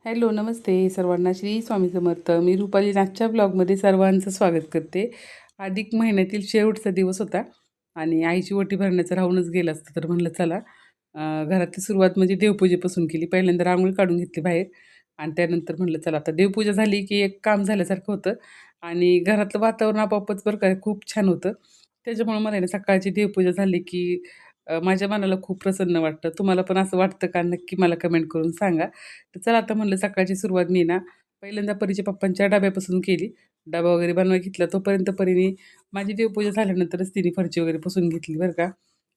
Hello, नमस्ते सर्वांना. श्री स्वामी समर्थ. मी रुपाली नाथच्या ब्लॉगमध्ये सर्वांचं स्वागत करते. अधिक महिन्यातील शेवटचा दिवस होता आणि आईची ओटी भरण्याचं राहूनच गेलं असतं, तर म्हणलं चला घरातली सुरुवात म्हणजे देवपूजेपासून केली. पहिल्यांदा रांगोळी काढून घेतली बाहेर आणि त्यानंतर म्हणलं चला आता देवपूजा झाली की एक काम झाल्यासारखं होतं आणि घरातलं वातावरण आपोआपच बरं का खूप छान होतं. त्याच्यामुळे मला आहे ना सकाळची देवपूजा झाली की माझ्या मनाला खूप प्रसन्न वाटतं. तुम्हाला पण असं वाटतं का? नक्की मला कमेंट करून सांगा. तर चला आता म्हणलं सकाळची सुरुवात मी ना पहिल्यांदा परीच्या पप्पांच्या डब्यापासून केली. डबा वगैरे बनवायला घेतला तोपर्यंत परीने माझी देवपूजा झाल्यानंतरच तिने फरची वगैरे पुसून घेतली बरं का.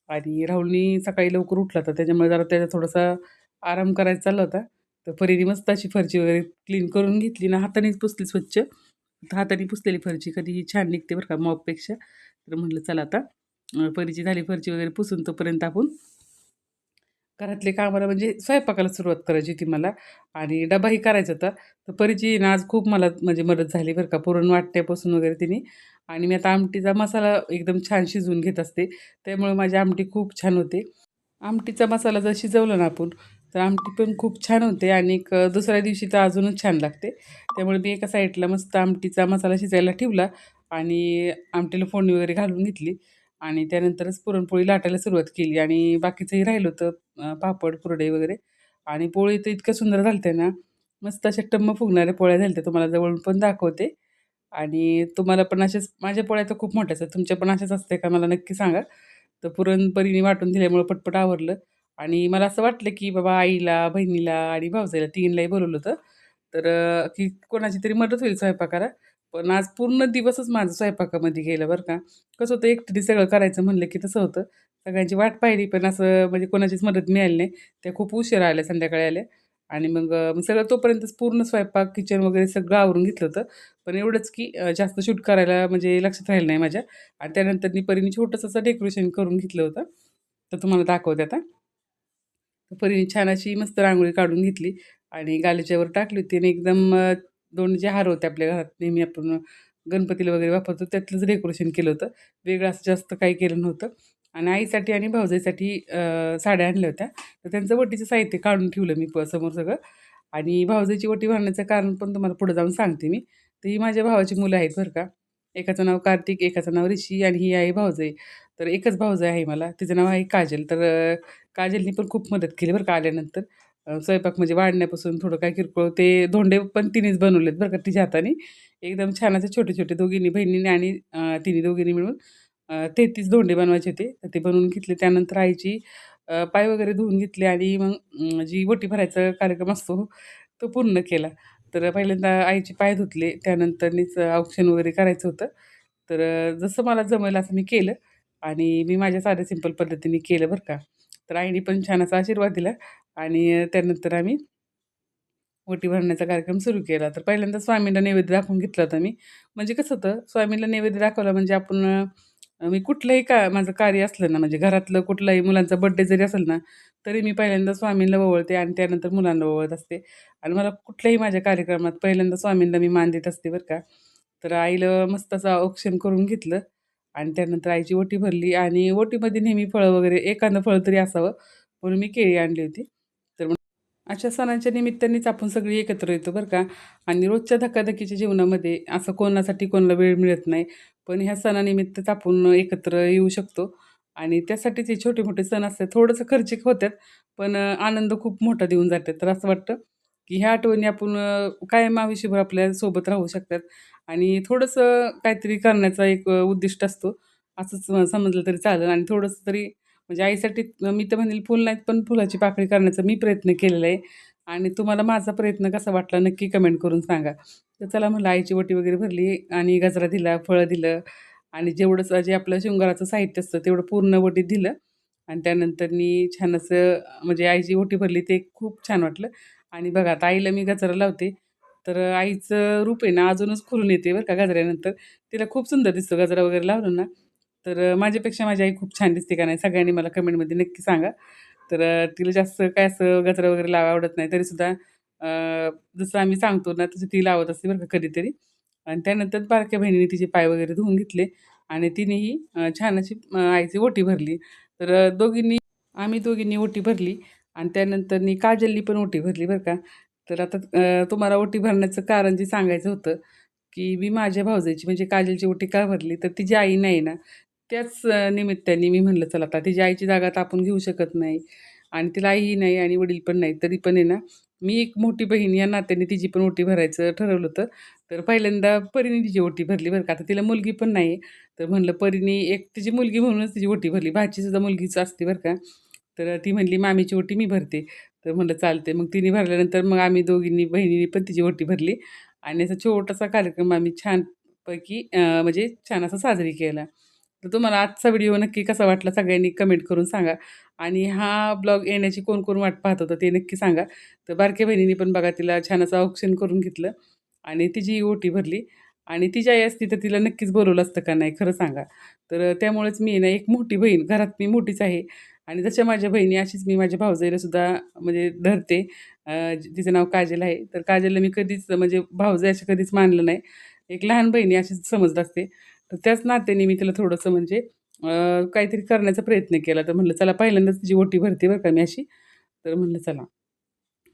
आणि राहुलनी सकाळी लवकर उठला होता त्याच्यामुळे जरा त्याचा थोडासा आराम करायचा चालला होता. तर परीने मस्त अशी फरची वगैरे क्लीन करून घेतली ना हातानेच पुसली स्वच्छ. हाताने पुसलेली फरची कधीही छान निघते बरं का मॉपपेक्षा. तर म्हटलं चला आता परीची झाली फरची वगैरे पुसून तोपर्यंत आपण घरातले कामाला म्हणजे स्वयंपाकाला सुरुवात करायची होती मला आणि डबाही करायचा होता. तर परीची ना आज खूप मला म्हणजे मदत झाली बरं का, पुरण वाटण्यापासून वगैरे तिने. आणि मी आता आमटीचा मसाला एकदम छान शिजवून घेत असते. त्यामुळे माझी आमटी खूप छान होते. आमटीचा मसाला जर शिजवला ना आपण, तर आमटी पण खूप छान होते आणि दुसऱ्या दिवशी तर अजूनच छान लागते. त्यामुळे मी एका साईडला मस्त आमटीचा मसाला शिजायला ठेवला आणि आमटीला फोडणी वगैरे घालून घेतली आणि त्यानंतरच पुरणपोळी लाटायला सुरुवात केली आणि बाकीचंही राहिलं होतं पापड, कुरडई वगैरे. आणि पोळी तर इतक्या सुंदर झाल्या ना, मस्त अशा टम्म फुगणाऱ्या पोळ्या झाल्या होत्या. तुम्हाला जवळून पण दाखवते आणि तुम्हाला पण असेच माझ्या पोळ्या तर खूप मोठ्याच आहेत. तुमच्या पण अशाच असते का मला नक्की सांगा. तर पुरणपोळीने वाटून दिल्यामुळं पटपट आवरलं आणि मला असं वाटलं, की बाबा आईला, बहिणीला आणि भावजाईला तिघींनाही बोलवलं होतं. तर की कोणाची तरी मदत होईल स्वयंपाकाला. पण आज पूर्ण दिवसच माझं स्वयंपाकामध्ये गेलं बरं का. कसं होतं एकटीने सगळं करायचं म्हणलं, की तसं होतं. सगळ्यांची वाट पाहिली पण असं म्हणजे कोणाचीच मदत मिळाली नाही. त्या खूप उशिरा आल्या, संध्याकाळी आल्या आणि मग मी सगळं तोपर्यंतच पूर्ण स्वयंपाक, किचन वगैरे सगळं आवरून घेतलं होतं. पण एवढंच, की जास्त शूट करायला म्हणजे लक्षात राहिलं नाही माझ्या. आणि त्यानंतर परीने छोटंसं असं डेकोरेशन करून घेतलं होतं. तर तुम्हाला दाखवते आता. तर परीने छान अशी मस्त रांगोळी काढून घेतली आणि गालिच्यावर टाकली होती आणि एकदम 2 जे हार होते आपल्या घरात नेहमी आपण गणपतीला वगैरे वापरतो त्यातलंच डेकोरेशन केलं होतं. वेगळं असं जास्त काही केलं नव्हतं. आणि आईसाठी आणि भावजाईसाठी साड्या आणल्या होत्या. तर त्यांचं वटीचं साहित्य काढून ठेवलं मी समोर सगळं. आणि भावजाईची वटी भरण्याचं कारण पण तुम्हाला पुढे जाऊन सांगते मी. तर ही माझ्या भावाची मुलं आहेत बरं का. एकाचं नाव कार्तिक, एकाचं नाव ऋषी आणि ही आहे भावजाई. तर एकच भावजाई आहे मला. तिचं नाव आहे काजल. तर काजलनी पण खूप मदत केली बरं का आल्यानंतर. स्वयंपाक म्हणजे वाढण्यापासून थोडं काय किरकोळ ते धोंडे पण तिनेच बनवलेत बरं का तिच्या हाताने. एकदम छान असे छोटे-छोटे दोघींनी बहिणीने आणि तिन्ही दोघींनी मिळून 33 धोंडे बनवायचे होते. तर ते बनवून घेतले. त्यानंतर आईची पाय वगैरे धुवून घेतले आणि मग जी ओटी भरायचा कार्यक्रम असतो तो पूर्ण केला. तर पहिल्यांदा आईचे पाय धुतले. त्यानंतरनीच औक्षण वगैरे करायचं होतं. तर जसं मला जमेल असं मी केलं आणि मी माझ्या साध्या सिंपल पद्धतीने केलं बरं का. तर आईने पण छान असा आशीर्वाद दिला आणि त्यानंतर आम्ही ओटी भरण्याचा कार्यक्रम सुरू केला. तर पहिल्यांदा स्वामींना नैवेद्य दाखवून घेतला होता मी. म्हणजे कसं होतं स्वामींना नैवेद्य दाखवला म्हणजे आपण मी कुठलंही माझं कार्य असलं ना, म्हणजे घरातलं कुठलाही मुलांचा बर्थडे जरी असेल ना, तरी मी पहिल्यांदा स्वामींना ओवाळते आणि त्यानंतर मुलांना ओवाळत असते. आणि मला कुठल्याही माझ्या कार्यक्रमात पहिल्यांदा स्वामींना मी मान देत असते बरं का. तर आईला मस्त असं औक्षण करून घेतलं आणि त्यानंतर आईची ओटी भरली आणि ओटीमध्ये नेहमी फळं वगैरे एखादं फळ तरी असावं म्हणून मी केळी आणली होती. तर अशा सणांच्या निमित्तानेच आपण सगळी एकत्र येतो बरं का. आणि रोजच्या धकाधकीच्या जीवनामध्ये असं कोणासाठी कोणाला वेळ मिळत नाही. पण ह्या सणानिमित्तच आपण एकत्र येऊ शकतो आणि त्यासाठीच हे छोटे-मोठे सण असतात. थोडंसं खर्चिक होतात, पण आनंद खूप मोठा देऊन जातात. तर असं वाटतं, की ह्या आठवणी आपण कायम आयुष्यभर आपल्या सोबत राहू शकतात आणि थोडंसं काहीतरी करण्याचा एक उद्दिष्ट असतो. असंच समजलं तरी चालेल आणि थोडंसं तरी म्हणजे आईसाठी मी तर म्हणेल फुल नाहीत, पण फुलाची पाकळी करण्याचा मी प्रयत्न केलेला आहे आणि तुम्हाला माझा प्रयत्न कसा वाटला नक्की कमेंट करून सांगा. तर चला म्हणलं आईची ओटी वगैरे भरली आणि गजरा दिला, फळं दिलं आणि जेवढं जे आपलं शृंगाराचं साहित्य असतं तेवढं पूर्ण ओटीत दिलं आणि त्यानंतरनी छान असं म्हणजे आईची ओटी भरली ते खूप छान वाटलं. आणि बघा आता आईला मी गजरा लावते, तर आईचं रूप आहे ना अजूनच खुलून येते बरं का गजऱ्यानंतर. तिला खूप सुंदर दिसतो गजरा वगैरे लावला ना. तर माझ्यापेक्षा माझी आई खूप छान दिसते का नाही सगळ्यांनी मला कमेंटमध्ये नक्की सांगा. तर तिला जास्त काय असं गजरा वगैरे लावायला आवडत नाही. तरीसुद्धा जसं आम्ही सांगतो ना, तसं ती लावत असते बरं का कधीतरी. आणि त्यानंतर बारक्या बहिणीने तिचे पाय वगैरे धुवून घेतले आणि तिनेही छान अशी आईची ओटी भरली. तर आम्ही दोघींनी ओटी भरली आणि त्यानंतरनी काजलनी पण ओटी भरली बरं का. तर आता तुम्हाला ओटी भरण्याचं कारण जे सांगायचं होतं, की मी माझ्या भावजाईची म्हणजे काजलची ओटी का भरली, तर तिची आई नाही ना, त्याच निमित्ताने मी म्हणलं चला आता तिच्या आईची जागा तर आपण घेऊ शकत नाही आणि तिला आईही नाही आणि वडील पण नाही. तरी पण आहे ना, मी एक मोठी बहीण या नात्याने तिची पण ओटी भरायचं ठरवलं होतं. तर पहिल्यांदा परीने तिची ओटी भरली बरं का. आता तिला मुलगी पण नाही. तर म्हणलं परीने एक तिची मुलगी म्हणूनच तिची ओटी भरली. भाचीसुद्धा मुलगीच असते बरं का. तर ती म्हणली, "मामीची ओटी मी भरते." तर म्हणलं चालते. मग तिने भरल्यानंतर मग आम्ही दोघींनी बहिणींनी पण तिची ओटी भरली आणि असा छोटासा कार्यक्रम आम्ही छानपैकी म्हणजे छान असा साजरी केला. तर तुम्हाला आजचा व्हिडिओ नक्की कसा वाटला सगळ्यांनी कमेंट करून सांगा आणि हा ब्लॉग येण्याची कोण-कोण वाट पाहत होतं ते नक्की सांगा. तर बारक्या बहिणीने पण बघा तिला छान असं औक्षण करून घेतलं आणि तिची ओटी भरली आणि तिची आई असती तर तिला नक्कीच बोलवलं असतं का नाही खरं सांगा. तर त्यामुळेच मी आहे ना एक मोठी बहीण घरात मी मोठीच आहे आणि जशा माझ्या बहिणी अशीच मी माझ्या भावजाईला सुद्धा म्हणजे धरते. तिचं नाव काजल आहे. तर काजलला मी कधीच म्हणजे भावजाई असं कधीच मानलं नाही. एक लहान बहिणी अशीच समजत असते. तर त्याच नात्याने मी तिला थोडंसं म्हणजे काहीतरी करण्याचा प्रयत्न केला. तर म्हटलं चला पहिल्यांदाच तिची ओटी भरते बरं का मी अशी. तर म्हटलं चला.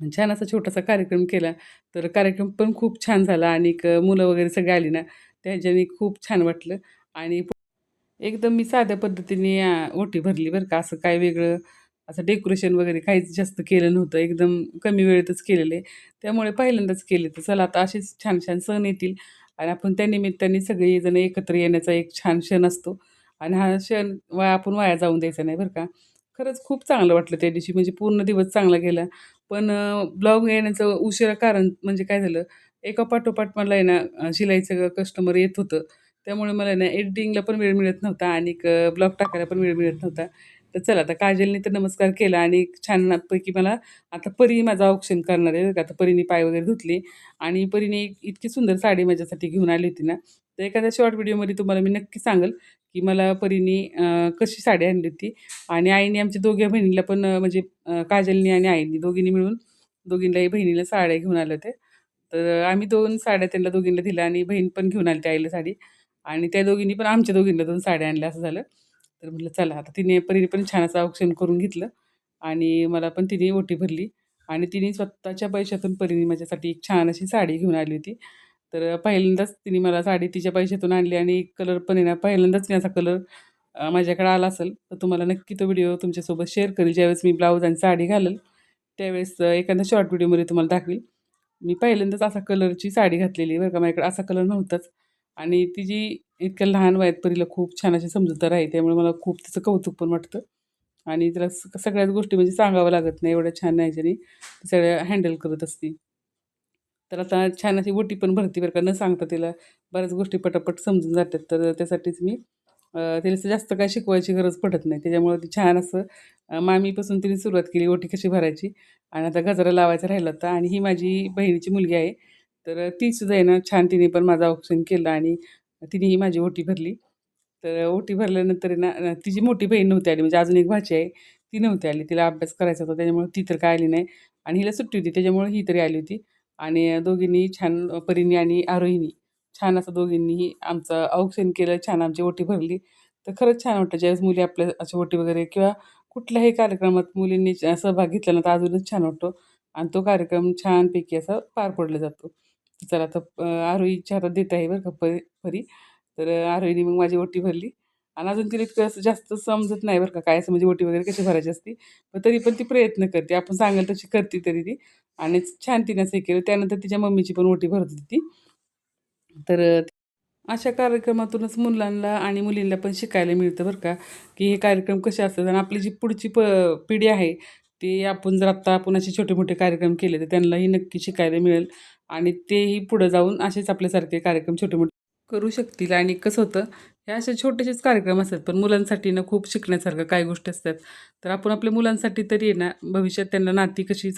छान असा छोटासा कार्यक्रम केला. तर कार्यक्रम पण खूप छान झाला आणि मुलं वगैरे सगळे आली ना, त्याच्याने खूप छान वाटलं आणि एकदम मी साध्या पद्धतीने ओटी भरली बरं का. असं काय वेगळं असं डेकोरेशन वगैरे काहीच जास्त केलं नव्हतं. एकदम कमी वेळेतच केलेलं आहे. त्यामुळे पहिल्यांदाच केले. तर चला आता असेच छान-छान सण येतील आणि आपण त्या निमित्ताने सगळेजण एकत्र येण्याचा एक छान क्षण असतो आणि हा क्षण आपण वाया जाऊन द्यायचा नाही बरं का. खरंच खूप चांगलं वाटलं त्या दिवशी म्हणजे पूर्ण दिवस चांगला गेला. पण ब्लॉग येण्याचं उशिरा कारण म्हणजे काय झालं, एका पाठोपाठ मला आहे ना शिलाईचं कस्टमर येत होतं. त्यामुळे मला ना एडिटिंगला पण वेळ मिळत नव्हता आणि ब्लॉग टाकायला पण वेळ मिळत नव्हता. तर चला आता काजलने तर नमस्कार केला आणि छानपैकी मला आता परी माझं औक्षण करणार आहे बरं का. आता परीने पाय वगैरे धुतले आणि परीने इतकी सुंदर साडी माझ्यासाठी घेऊन आली होती ना, तर एखाद्या शॉर्ट व्हिडिओमध्ये तुम्हाला मी नक्की सांगेल, की मला परीने कशी साडी आणली होती आणि आईने आमच्या दोघ्या बहिणीला पण म्हणजे काजलनी आणि आईनी दोघींनी मिळून दोघींनाही बहिणीला साड्या घेऊन आल्या होत्या. तर आम्ही 2 साड्या त्यांना दोघींना दिल्या आणि बहीण पण घेऊन आली होती आईला साडी. आणि त्या दोघींनी पण आमच्या दोघींना 2 साड्या आणल्या असं झालं. तर म्हटलं चला आता परीने पण छान असं औक्षण करून घेतलं आणि मला पण तिने ओटी भरली आणि तिने स्वतःच्या पैशातून परीने माझ्यासाठी एक छान अशी साडी घेऊन आली होती. तर पहिल्यांदाच तिने मला साडी तिच्या पैशातून आणली आणि कलर पण आहे ना पहिल्यांदाच मी असा कलर माझ्याकडे आला असेल, तर तुम्हाला नक्की तो व्हिडिओ तुमच्यासोबत शेअर करेल. ज्यावेळेस मी ब्लाउज आणि साडी घालेल, त्यावेळेस एखाद्या शॉर्ट व्हिडिओमध्ये तुम्हाला दाखवेल. मी पहिल्यांदाच असा कलरची साडी घातलेली बरं का. माझ्याकडे असा कलर नव्हताच आणि तिची इतक्या लहान वयात परीला खूप छान अशी समजूतदार आहे. त्यामुळे मला खूप तिचं कौतुक पण वाटतं आणि तिला सगळ्याच गोष्टी म्हणजे सांगावं लागत नाही. एवढ्या छान ह्याच्याने ती सगळ्या हँडल करत असते. तर आता छान अशी ओटी पण भरते बरं का. न सांगता तिला बऱ्याच गोष्टी पटापट समजून जातात. तर त्यासाठीच मी तिला असं जास्त काही शिकवायची गरज पडत नाही. त्याच्यामुळं ती छान असं मामीपासून तिने सुरुवात केली ओटी कशी भरायची आणि आता गजरा लावायचा राहिला होता आणि ही माझी बहिणीची मुलगी आहे. तर ती सुद्धा आहे ना छान तिने पण माझं औक्षण केलं आणि तिने माझी ओटी भरली. तर ओटी भरल्यानंतर आहे ना तिची मोठी बहीण नव्हती आली म्हणजे अजून एक भाची आहे, ती नव्हती आली. तिला अभ्यास करायचा होता त्याच्यामुळे ती तर काय आली नाही आणि हिला सुट्टी होती त्याच्यामुळे ही तरी आली होती आणि दोघींनी छान परीने आणि आरोहीनी छान असं दोघींनीही आमचं औक्षण केलं, छान आमची ओटी भरली. तर खरंच छान वाटतं ज्यावेळेस मुली आपल्या अशी ओटी वगैरे किंवा कुठल्याही कार्यक्रमात मुलींनी सहभाग घेतला ना तर अजूनच छान वाटतो आणि तो कार्यक्रम छानपैकी असा पार पडला जातो. चला आता आरोहीच्या हातात देत आहे बरं का परी. तर आरोहीने मग माझी ओटी भरली आणि अजून तिला इतकं असं जास्त समजत नाही बरं का, काय असं म्हणजे ओटी वगैरे कशी भरायची असते. पण तरी पण ती प्रयत्न करते. आपण सांगेल तशी करते तरी ती आणि छान तिने असं हे केलं. त्यानंतर तिच्या मम्मीची पण ओटी भरत होती ती. तर अशा कार्यक्रमातूनच मुलांना आणि मुलींना पण शिकायला मिळतं बरं का, की हे कार्यक्रम कसे असतात आणि आपली जी पुढची पिढी आहे, ती आपण जर आत्ता आपण असे छोटे-मोठे कार्यक्रम केले, तर त्यांनाही नक्की शिकायला मिळेल आणि तेही पुढे जाऊन असेच आपल्यासारखे कार्यक्रम छोटे-मोठे करू शकतील आणि कसं होतं, हे असे छोटेसेच कार्यक्रम असतात, पण मुलांसाठी ना खूप शिकण्यासारखं काही गोष्टी असतात. तर आपण आपल्या मुलांसाठी तरी आहे ना, भविष्यात त्यांना नाती कशी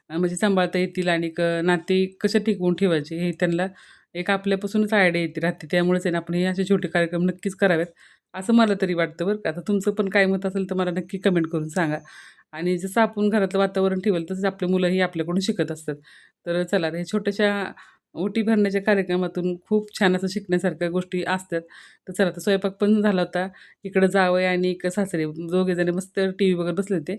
म्हणजे सांभाळता येतील आणि नाते कसे टिकवून ठेवायचे हे त्यांना एक आपल्यापासूनच आयडिया येते राहते. त्यामुळेच आहे ना, आपण हे असे छोटे कार्यक्रम नक्कीच करावेत, असं मला तरी वाटतं बरं का. आता तुमचं पण काय मत असेल तर मला नक्की कमेंट करून सांगा. आणि जसं आपण घरातलं वातावरण ठेवलं तसंच आपली मुलंही आपल्याकडून शिकत असतात. तर चला हे छोट्याशा ओटी भरण्याच्या कार्यक्रमातून खूप छान असं शिकण्यासारख्या गोष्टी असतात. तर चला आता स्वयंपाक पण झाला होता. इकडं जावई आणि सासरे दोघेजण मस्त टीव्ही बघत बसले होते.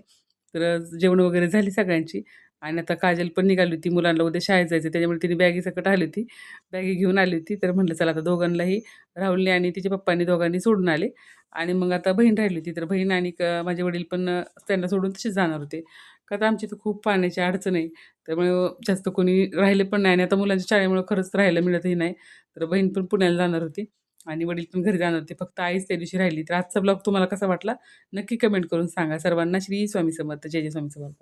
तर जेवण वगैरे झाली सगळ्यांची आणि आता काजल पण निघाली होती. मुलांना उद्या शाळेत जायचं त्याच्यामुळे तिने बॅगीसकट आली होती. बॅगी घेऊन आली होती. तर म्हटलं चला आता दोघांनाही राहुलने आणि तिच्या पप्पांनी दोघांनी सोडून आले आणि मग आता बहीण राहिली होती. तर बहीण आणि माझे वडील पण त्यांना सोडून तसेच जाणार होते. का तर आमची इथं खूप पाण्याची अडचण आहे. त्यामुळे जास्त कोणी राहिले पण नाही आणि आता मुलांच्या शाळेमुळं खरंच राहायला मिळतही नाही. तर बहीण पण पुण्याला जाणार होती आणि वडील पण घरी जाणार होते. फक्त आईच त्या दिवशी राहिली. तर आजचा ब्लॉग तुम्हाला कसा वाटला नक्की कमेंट करून सांगा. सर्वांना श्री स्वामी समर्थ. जय जय स्वामी समर्थ.